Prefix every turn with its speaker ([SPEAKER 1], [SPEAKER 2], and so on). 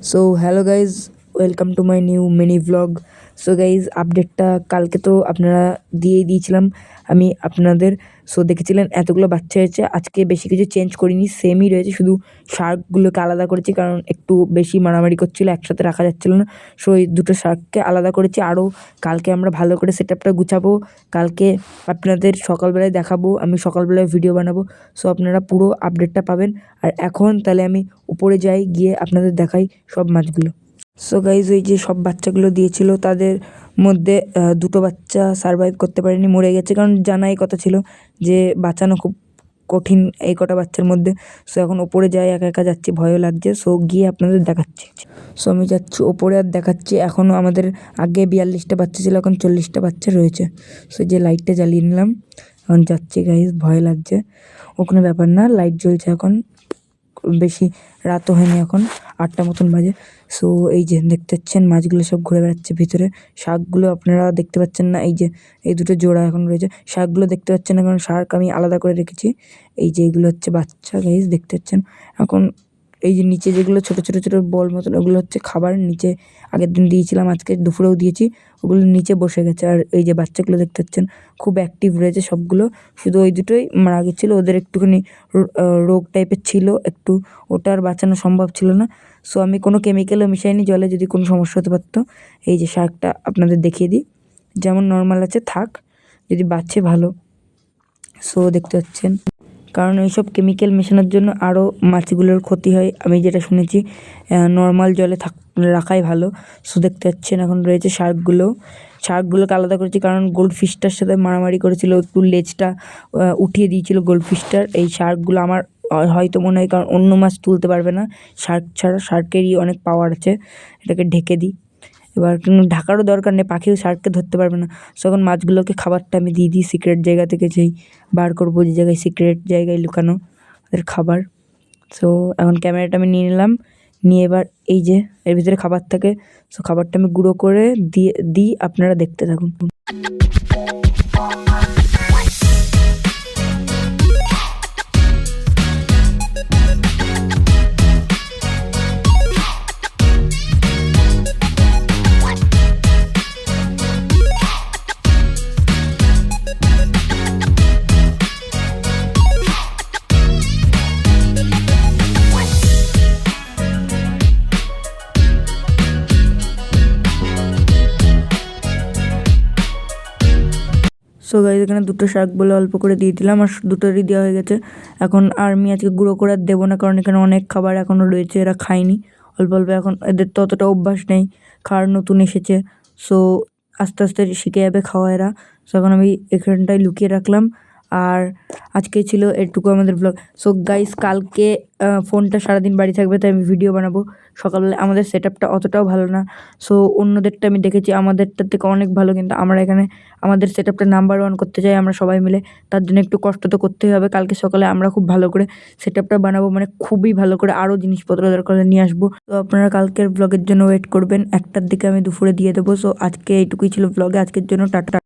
[SPEAKER 1] So hello guys, welcome to my new mini vlog. So guys, আপডেটটা কালকে তো আপনারা দিয়েই দিয়েছিলাম আমি আপনাদের। সো দেখেছিলেন এতগুলো বাচ্চা হয়েছে। আজকে বেশি কিছু চেঞ্জ করিনি, সেমই রয়েছে, শুধু শার্কগুলোকে আলাদা করেছি কারণ একটু বেশি মারামারি করছিল, একসাথে রাখা যাচ্ছিল না। সো এই দুটো শার্ককে আলাদা করেছি। আরও কালকে আমরা ভালো করে সেট আপটা গুছাবো, কালকে আপনাদের সকালবেলায় দেখাবো, আমি সকালবেলায় ভিডিও বানাবো। সো আপনারা পুরো আপডেটটা পাবেন। আর এখন তাহলে আমি উপরে যাই, গিয়ে আপনাদের দেখাই সব মাছগুলো। সো গাইজ, ওই যে সব বাচ্চাগুলো দিয়েছিল তাদের মধ্যে দুটো বাচ্চা সারভাইভ করতে পারেনি, মরে গেছে, কারণ জানাই কথা ছিল যে বাঁচানো খুব কঠিন এই কটা বাচ্চার মধ্যে। সো এখন ওপরে যাই, একা একা যাচ্ছি, ভয়ও লাগছে। সো গিয়ে আপনাদের দেখাচ্ছি। সো আমি যাচ্ছি ওপরে আর দেখাচ্ছি। এখনও আমাদের আগে 42টা বাচ্চা ছিল, এখন 40টা বাচ্চা রয়েছে। সো যে লাইটটা জ্বালিয়ে নিলাম, এখন যাচ্ছি গাইজ, ভয় লাগছে। ও কোনো ব্যাপার না, লাইট জ্বলছে এখন, বেশি রাতও হয়নি, এখন 8টা মতন বাজে। সো এই যে দেখতে পাচ্ছেন মাছগুলো সব ঘুরে বেড়াচ্ছে ভিতরে। শার্কগুলো আপনারা দেখতে পাচ্ছেন না, এই যে এই দুটো জোড়া এখন রয়েছে। শার্কগুলো দেখতে পাচ্ছেন না, কারণ শার্ক আমি আলাদা করে রেখেছি। এই যে এগুলো হচ্ছে বাচ্চা গাইজ, দেখতে পাচ্ছেন। এখন এই যে নিচে যেগুলো ছোট ছোট ছোট বল মতন, ওগুলো হচ্ছে খাবার। নিচে আগের দিন দিয়েছিলাম, আজকে দুপুরেও দিয়েছি, ওগুলো নিচে বসে গেছে। আর এই যে বাচ্চাগুলো দেখতে পাচ্ছেন খুব অ্যাক্টিভ রয়েছে সবগুলো, শুধু ওই দুটোই মারা গেছিলো। ওদের একটুখানি রোগ টাইপের ছিল একটু, ওটা আর বাঁচানো সম্ভব ছিল না। সো আমি কোনো কেমিক্যালও মিশাইনি জলে, যদি কোনো সমস্যা হতে পারতো। এই যে শার্কটা আপনাদের দেখিয়ে দিই, যেমন নর্মাল আছে থাক, যদি বাঁচে ভালো। সো দেখতে পাচ্ছেন, কারণ এইসব কেমিক্যাল মেশানোর জন্য আরও মাছগুলোর ক্ষতি হয়, আমি যেটা শুনেছি। নর্মাল জলে রাখাই ভালো। সো দেখতে পাচ্ছেন এখন রয়েছে শার্কগুলোকে আলাদা করেছি, কারণ গোল্ড ফিশটার সাথে মারামারি করেছিল, একটু লেজটা উঠিয়ে দিয়েছিল গোল্ড ফিশটার। এই শার্কগুলো আমার হয়তো মনে হয়, কারণ অন্য মাছ তুলতে পারবে না শার্ক ছাড়া, শার্কেরই অনেক পাওয়ার আছে। এটাকে ঢেকে দিই, এবার কিন্তু ঢাকারও দরকার নেই, পাখিও শার্ককে ধরতে পারবে না। সো এখন মাছগুলোকে খাবারটা আমি দিয়ে দিই সিক্রেট জায়গা থেকে, যেই বার করবো যে জায়গায় সিক্রেট জায়গায় লুকানো ওদের খাবার। সো এখন ক্যামেরাটা আমি নিয়ে নিলাম, নিয়ে এবার এই যে এর ভিতরে খাবার থাকে। সো খাবারটা আমি গুঁড়ো করে দিই, আপনারা দেখতে থাকুন। সো গাইজ, এখানে দুটো শার্ক বলে অল্প করে দিয়ে দিলাম, আর দুটোরই দেওয়া হয়ে গেছে। এখন আর আমি আজকে গুঁড়ো করে আর দেবো না, কারণ এখানে অনেক খাবার এখনও রয়েছে, এরা খায়নি অল্প অল্প। এখন এদের তো অতটা অভ্যাস নেই, খাওয়ার নতুন এসেছে। সো আস্তে আস্তে শিখে যাবে খাওয়া এরা। সো এখন আমি এখানটায় লুকিয়ে রাখলাম। আর আজকে ছিল এটুকু আমাদের ব্লগ। সো গাইজ, কালকে ফোনটা সারাদিন বাড়ি থাকবে, তাই আমি ভিডিও বানাবো সকালবেলা। আমাদের সেট আপটা অতটাও ভালো না। সো অন্যদেরটা আমি দেখেছি আমাদেরটার থেকে অনেক ভালো, কিন্তু আমরা এখানে আমাদের সেট আপটা নাম্বার 1 করতে চাই আমরা সবাই মিলে। তার জন্য একটু কষ্ট তো করতেই হবে। কালকে সকালে আমরা খুব ভালো করে সেট আপটা বানাবো, মানে খুবই ভালো করে, আরও জিনিসপত্র দরকার হলে নিয়ে আসবো। তো আপনারা কালকের ব্লগের জন্য ওয়েট করবেন, 1টার দিকে আমি দুপুরে দিয়ে দেবো। সো আজকে এইটুকুই ছিল ব্লগে, আজকের জন্য টাটা।